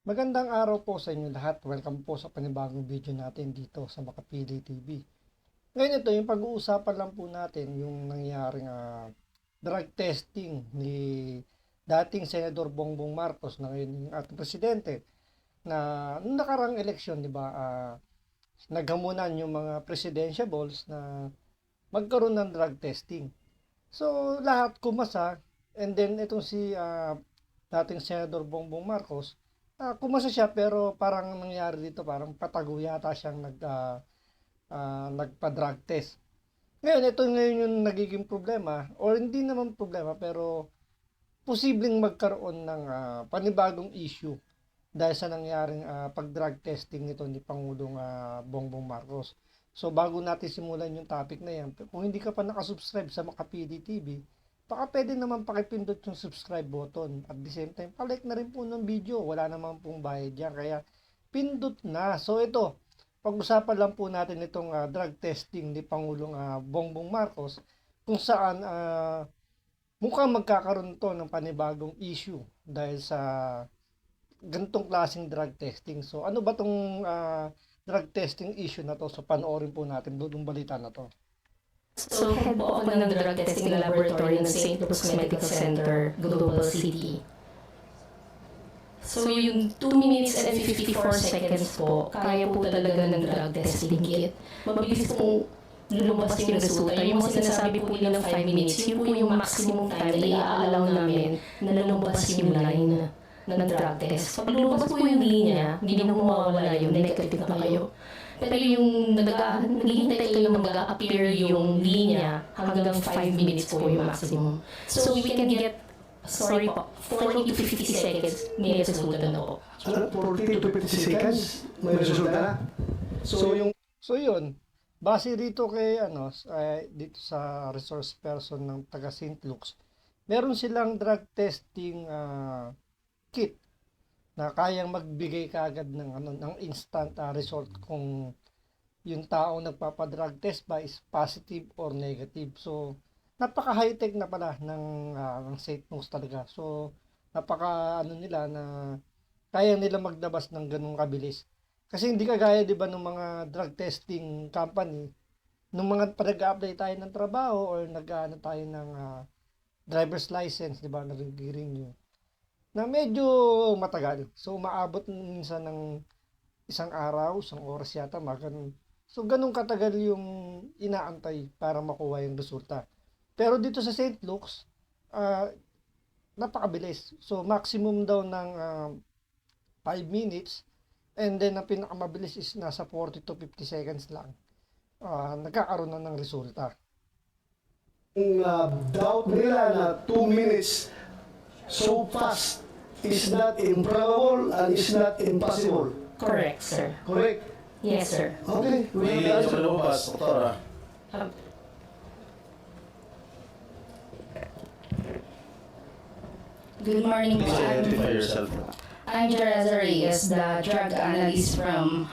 Magandang araw po sa inyo lahat. Welcome po sa panibagong video natin dito sa Makapili TV. Ngayon ito, yung pag-uusapan lang po natin yung nangyaring drug testing ni dating Senador Bongbong Marcos na ngayon yung ating presidente na nung nakarang eleksyon, di ba, naghamunan yung mga presidentiables na magkaroon ng drug testing. So, lahat kumasa, and then itong si dating Senador Bongbong Marcos, kumasa siya pero parang nangyari dito, parang patago yata siyang nagpa-drug test. Ngayon, ito ngayon yung nagiging problema, or hindi naman problema, pero posibleng magkaroon ng panibagong issue dahil sa nangyaring pag-drug testing nito ni Pangulong Bongbong Marcos. So bago natin simulan yung topic na yan, kung hindi ka pa nakasubscribe sa Makapili TV, baka pwede naman pakipindot yung subscribe button. At the same time, palike na rin po ng video. Wala naman pong bayad dyan. Kaya pindot na. So ito, pag-usapan lang po natin itong drug testing ni Pangulong Bongbong Marcos kung saan mukhang magkakaroon to ng panibagong issue dahil sa ganitong klaseng drug testing. So ano ba tong drug testing issue na to? So panoorin po natin doon balita na to. So, head po ako ng drug testing laboratory ng St. Luke's Medical Center, Global City. So, yung 2 minutes and 54 seconds po, kaya po talaga ng drug testing kit. Mabilis po lumabas yung resulta. Yung mga sinasabi po nila ng 5 minutes, yun po yung maximum time na i-allow namin na lumabas yung line ng drug test. Pag lumabas po yung linya, hindi na mawawala yung negative na kayo. Pero yung naghihintay kayo na mag-appear yung linya hanggang 5 minutes po yung maximum. So we can get, sorry po, 40 to 50 seconds may resulta na po. 40 to 50 seconds, may resulta na. So yun, base dito kay dito sa resource person ng taga St. Luke's, meron silang drug testing kit na kayang magbigay kaagad ng instant result kung yung tao nagpapa-drug test ba is positive or negative. So napaka high-tech na pala ng St. Luke's talaga. So napaka nila na kaya nila maglabas ng ganung kabilis. Kasi hindi kagaya 'di ba ng mga drug testing company nung mga nag-apply tayo ng trabaho or tayo ng driver's license, 'di ba, nag-renew na medyo matagal. So, maabot minsan ng isang araw, isang oras yata, ganun. So, ganun katagal yung inaantay para makuha yung resulta. Pero dito sa St. Luke's, napakabilis. So, maximum daw ng 5 minutes, and then ang pinakamabilis is nasa 40 to 50 seconds lang. Nagkakaroon na ng resulta. Doubt nila na 2 minutes so fast is not improbable and is not impossible. Correct, sir. Correct? Yes, sir. Okay. May linya sa lumabas, doktora. Good morning po. Please identify yourself. I'm Jereza Reyes, the drug analyst from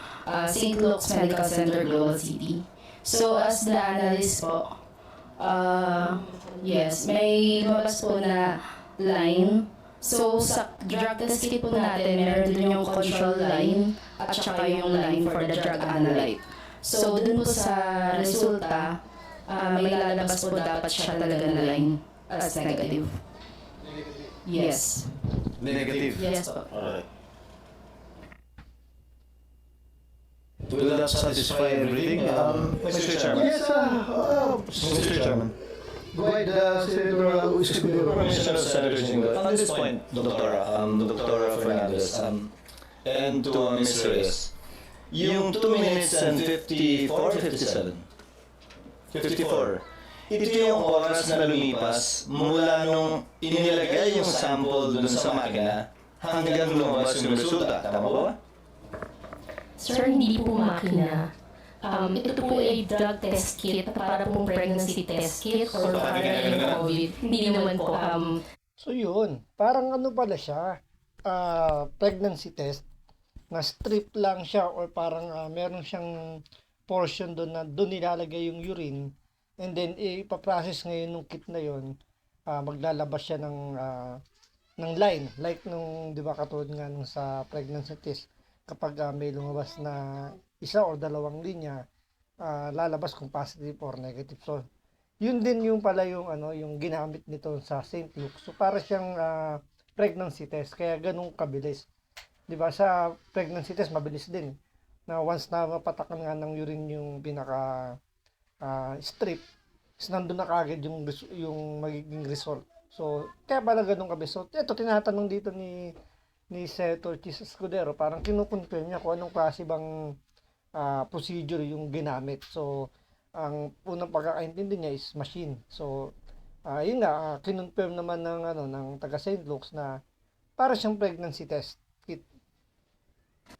St. Luke's Medical Center, Global City. So, as the analyst po, yes, may lumabas po na line. So, sa drug test kit po natin, meron din yung control line at saka yung line for the drug analyte. So, dun po sa resulta, may lalabas po dapat siya talaga na line as negative. Yes. Negative. Yes po. Alright. Will that satisfy everything? Mr. Chairman. Yes, Mr. Chairman. go ahead, Senator Escudero. Permission of Senator Jinggoy. On this point, Doctora Fernandez, and to Mr. Reyes, yung 2 minutes and 54, 57? 54. Ito yung oras na lumipas mula nung inilagay yung sample dun sa makina hanggang lumabas yung resulta. Tama ba? Sir, hindi po makina. Ito po ay drug test kit para pong pregnancy test kit or para yung COVID. Hindi naman po. So yun, parang pala siya, pregnancy test, na strip lang siya or parang meron siyang portion doon na doon nilalagay yung urine, and then ipaprocess ngayon ng kit na yun, maglalabas siya ng line. Like nung, di ba, katulad nga nung sa pregnancy test, kapag may lumabas na isa or dalawang linya, lalabas kung positive or negative. So, yun din yung pala yung ano, yung ginamit nito sa St. Luke. So, para siyang pregnancy test, kaya ganun kabilis. 'Di ba, sa pregnancy test mabilis din. Na once na mapatakan nga ng urine yung pinaka strip, is nandun na kagad yung magiging result. So, kaya pala ganun kabilis. So, ito tinatanong dito ni Senator Chis Escudero, parang kinukonfirm niya kung anong klase bang procedure yung ginamit. So, ang unang pagkakaintindi niya is machine. So, yun nga, kinonfirm naman ng taga St. Luke's na para siyang pregnancy test kit.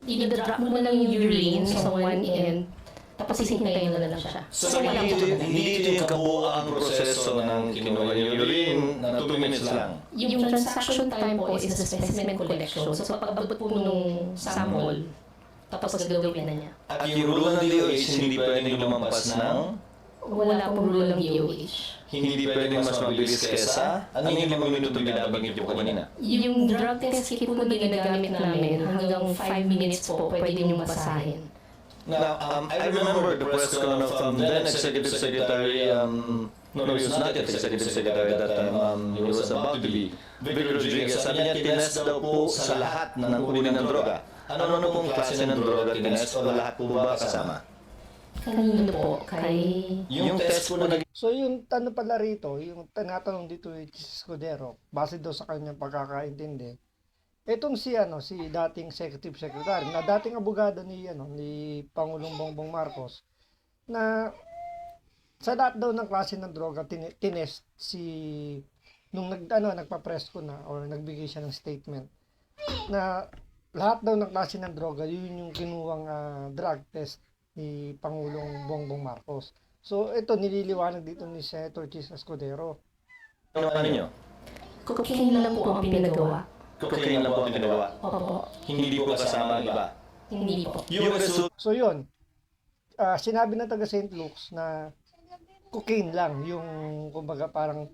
I-drop mo lang yung urine sa one end, tapos sisintayin mo na lang siya. So, hindi ito yung kabuuan proseso ng kinuha yung urine na 2 minutes lang. Yung transaction time po is the specimen collection. So, pag-abot po nung sample, tapos gagawin na niya. At yung rule ng DOH, hindi pwedeng lumampas ng, Wala pong rule ng DOH. hindi pwedeng mas mabilis kesa, ano yung 5 minuto binabanggit yung kanina? Yung drug test kit po na ginagamit namin, hanggang 5 minutes po, pwede niyong basahin. Now, I remember the press con of then Executive Secretary, no, he was not yet Executive Secretary at that time, he was about to be, Vic Rodriguez. Sabi niya, tinest daw po sa lahat ng uri ng droga. Ano pong klase ng droga tinest o lahat po ba kasama? Kanino po? Kay... Yung test po na So, yung tanong pala rito, yung tinatanong dito ni Chis Escudero, base daw sa kanyang pagkakaintindi, etong si dating Executive Secretary, na dating abogado ni Pangulong Bongbong Marcos, na sa lahat daw ng klase ng droga tinest nung nagpa-press ko na or nagbigay siya ng statement na lahat daw ng klase ng droga, yun yung kinuwang drug test ni Pangulong Bongbong Marcos. So, ito nililiwanag dito ni Senator Chis Escudero. ano ninyo? Cocaine lang po ang pinagawa. Cocaine lang po ang ginawa. Opo. Hindi po kasama ang iba. Hindi po. Yung result So, yun. Sinabi ng taga St. Luke's na cocaine lang yung, kumbaga, parang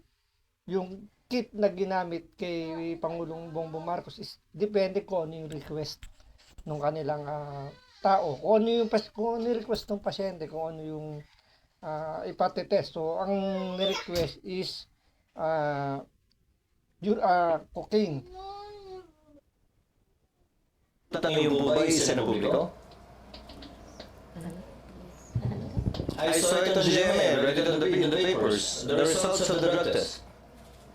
yung kit na ginamit kay Pangulong Bongbong Marcos is depende kung ano yung request ng kanilang tao. Kung ano yung request ng pasyente, kung ano yung ipatetest. So, ang request is cocaine. Tatanungin po ba isa na publiko? I saw it on GMA, read it in the papers. The results of the drug test.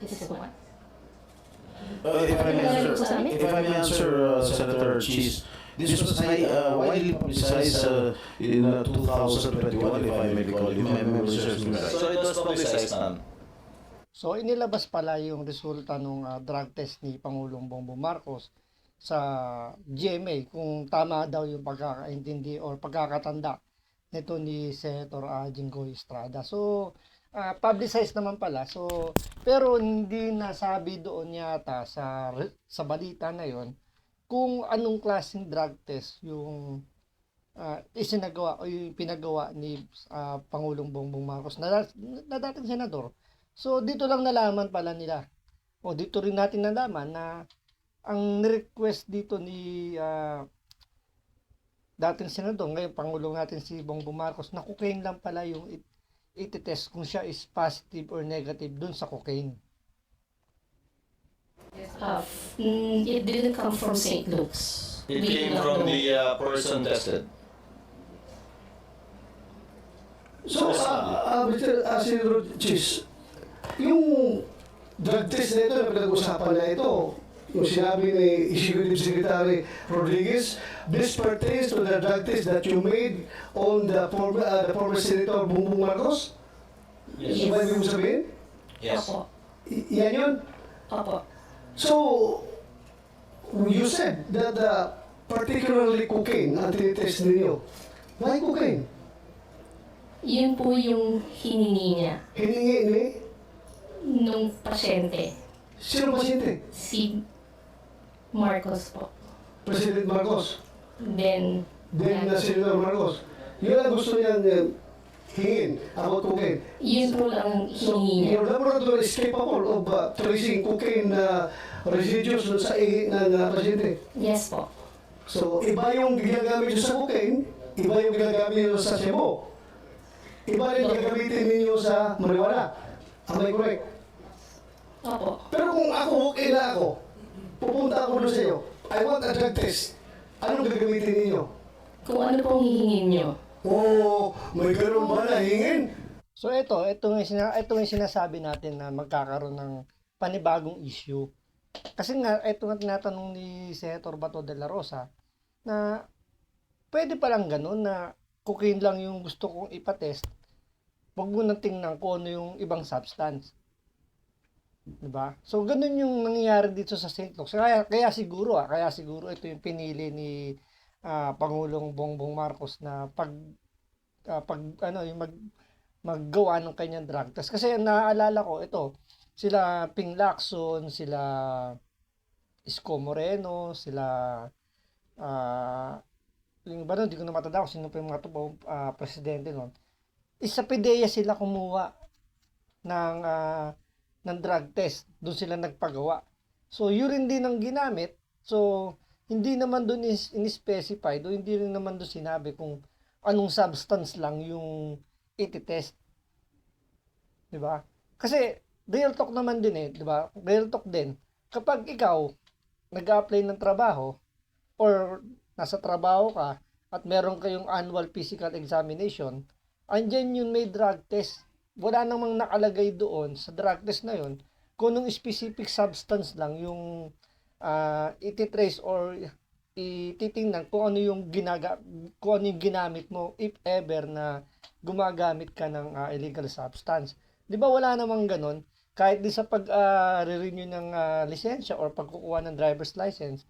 This is what? If I may answer, Senator Cheese, this was widely publicized in 2021, if I may recall, if my memory serves me right. So it was publicized, ma'am. So, inilabas pala yung resulta ng drug test ni Pangulong Bongbong Marcos sa GMA kung tama daw yung pagkakaintindi or pagkakatanda nito ni Senator Jinggoy Estrada. So, publicized naman pala. So, pero hindi nasabi doon yata sa balita na yon kung anong klaseng drug test yung isinagawa o yung pinagawa ni Pangulong Bongbong Marcos na dating senador. So, dito lang nalaman pala nila. O dito rin natin nalaman na ang request dito ni dating senador, ngayon Pangulong natin si Bongbong Marcos, na cocaine lang pala yung ititest kung siya is positive or negative dun sa cocaine. It didn't come from St. Luke's. It came from the person tested. So, Mr. Senator Chis, yung drug test na ito na pinag-usapan na ito, yung sinabi ni Executive Secretary Rodriguez, this pertains to the drug test that you made on the former Senator Bongbong Marcos? Yes. Yung ba yung sabihin? Yes. Opo. Yan yun? Opo. So, you said that particularly cocaine ang tinitest ninyo. Why cocaine? Yun po yung hiningi niya Hiningi ni nung pasyente. sino pasyente? Si Marcos po. President Marcos. Then Then Senator Marcos. Yun ang gusto niyang hingin about cocaine. Yun po lang hinihingi Your niya. laboratory is capable of tracing cocaine residues dun sa ihi ng pasyente. Yes po. So, iba yung ginagamit nyo sa cocaine, iba yung ginagamit nyo sa sebo. Iba rin gagamitin ninyo sa marijuana. Am I correct? Opo. Pero kung ako, okay na ako, pupunta ako doon sa iyo, I want a drug test. Anong gagamitin ninyo? Kung ano pong hihingin niyo. Oh, may ganun ba na hingin? So ito yung sinasabi natin na magkakaroon ng panibagong issue. Kasi nga, ito nga tinatanong ni Senator Bato de la Rosa na pwede palang ganun na cocaine lang yung gusto kong ipatest, wag mo nang tingnan kung ano yung ibang substance. Diba? So, ganun yung nangyayari dito sa St. Luke's. Kaya siguro ito yung pinili ni Pangulong Bongbong Marcos na maggawa ng kanyang drug test. Kasi naaalala ko, ito, sila Ping Lacson, sila Isko Moreno, sila yung ba nun, hindi ko na matanda kung sino pa yung mga presidente nun. Isa PDEA sila kumuha ng drug test. Doon sila nagpagawa. So, urine din ang ginamit. So, hindi naman doon in-specify, doon hindi rin naman doon sinabi kung anong substance lang yung iti-test. 'Di ba? Kasi real talk naman din 'di ba? Real talk din. Kapag ikaw nag-apply ng trabaho or nasa trabaho ka at meron kayong annual physical examination, andyan yung may drug test. Wala namang nakalagay doon sa drug test na yon kung anong specific substance lang yung ititrace or ititingnan kung ano yung ginamit mo if ever na gumagamit ka ng illegal substance. 'Di ba wala namang ganun? Kahit di sa pag-renew ng lisensya or pagkukuha ng driver's license,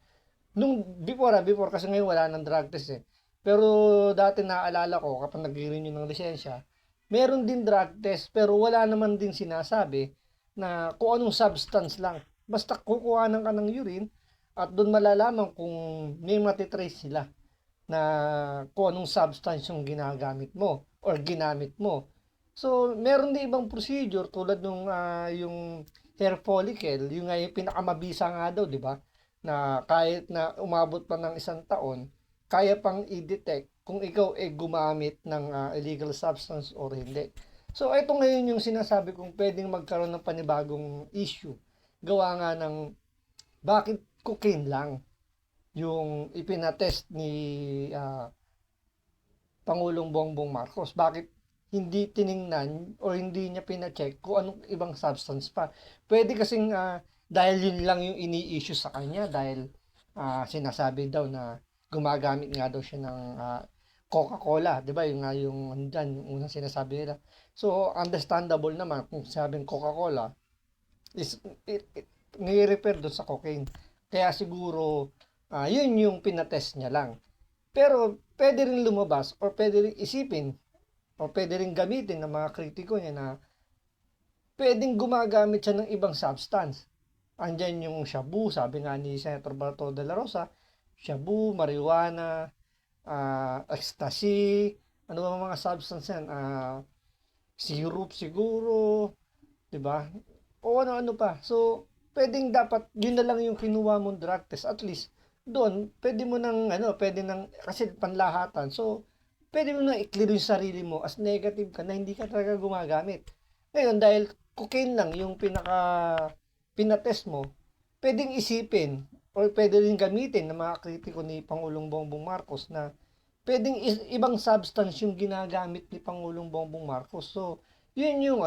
nung before kasi ngayon wala nang drug test eh. Pero dati naaalala ko kapag nag-renew ng lisensya, meron din drug test pero wala naman din sinasabi na kung anong substance lang. Basta kukuhanan ka ng urine at doon malalaman kung may matitrace sila na kung anong substance yung ginagamit mo or ginamit mo. So, meron din ibang procedure tulad nung yung hair follicle, yung pinakamabisa nga daw, di ba? Na kahit na umabot pa ng 1 taon, kaya pang i-detect kung ikaw ay gumamit ng illegal substance or hindi. So, ito ngayon yung sinasabi kong pwedeng magkaroon ng panibagong issue. Gawa nga ng bakit cocaine lang yung ipinatest ni Pangulong Bongbong Marcos. Bakit hindi tiningnan o hindi niya pina-check kung anong ibang substance pa. Pwede kasing dahil yun lang yung ini-issue sa kanya dahil sinasabi daw na gumagamit nga daw siya ng Coca-Cola, 'di ba? Yung nga yung unang sinasabi nila. So, understandable naman kung sabing Coca-Cola is nire-refer doon sa cocaine. Kaya siguro yun yung pinatest niya lang. Pero pwede rin lumabas or pwede rin isipin o pwede rin gamitin ng mga kritiko niya na pwedeng gumagamit siya ng ibang substance. Andyan yung shabu, sabi nga ni Senator Bato de la Rosa, shabu, marijuana, ecstasy, ano ba mga substance yan? Syrup siguro, 'di ba? O ano pa. So, pwedeng dapat yun na lang yung kinuha mong drug test. At least doon, pwede mo nang kasi panlahatan. So, pwede mo nang i-clear yung sarili mo as negative ka na hindi ka talaga gumagamit. Ngayon, dahil cocaine lang yung pinatest mo, pwedeng isipin or pwede rin gamitin ng mga kritiko ni Pangulong Bongbong Marcos na pwedeng ibang substance yung ginagamit ni Pangulong Bongbong Marcos. So, yun yung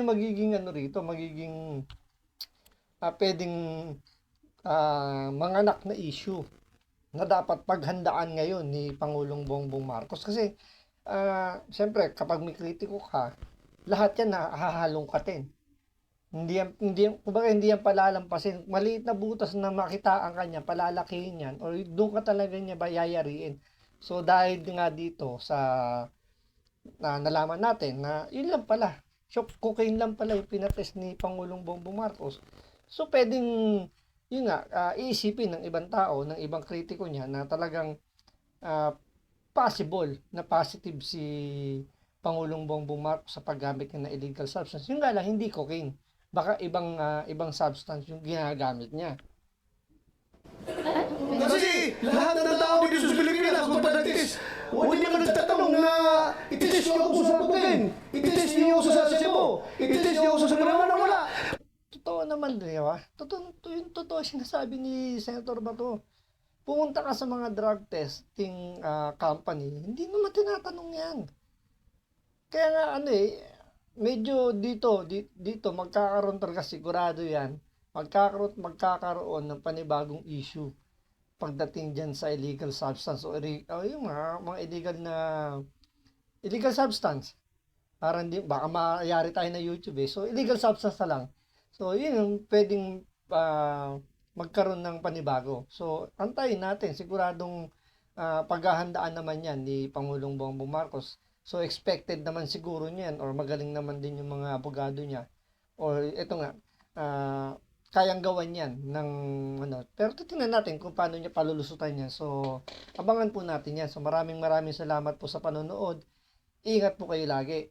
magiging rito, magiging pwedeng manganak na issue na dapat paghandaan ngayon ni Pangulong Bongbong Marcos. Kasi, siyempre, kapag may kritiko ka, lahat yan hahalongkatin. Hindi yan palalampasin. Maliit na butas na makitaan kanya, palalakihin yan, or doon ka talaga niya yayariin. So, dahil nga dito nalaman natin na yun lang pala. So, cocaine lang pala yung pinatest ni Pangulong Bongbong Marcos. So, pwedeng iisipin ng ibang tao, ng ibang kritiko niya na talagang possible na positive si Pangulong Bongbong Marcos sa paggamit niya ng illegal substance. Yung nga lang, hindi cocaine. Baka ibang substance yung ginagamit niya. Kasi lahat ng tao dito sa Pilipinas magpa-drug-test. Hindi naman nagtatanong na ititest niyo ako sa cocaine, ititest niyo ako sa sebo, ititest niyo ako sa marijuana, wala. Totoo naman, di ba? Yung totoo sinasabi ni Senator Bato. Pumunta ka sa mga drug testing company, hindi naman tinatanong yan. Kaya nga medyo dito magkakaroon talaga sigurado yan. Magkakaroon ng panibagong issue pagdating dyan sa illegal substance o yung mga illegal substance. Parang baka mayari tayo na YouTube eh. So, illegal substance na lang. So, yun yung pwedeng magkaroon ng panibago. So, antayin natin. Siguradong paghahandaan naman yan ni Pangulong Bongbong Marcos. So, expected naman siguro niyan or magaling naman din yung mga abogado niya. Or ito nga, kayang gawan yan ng Pero titingnan natin kung paano niya palulusutan yan. So, abangan po natin yan. So, maraming salamat po sa panonood. Ingat po kayo lagi.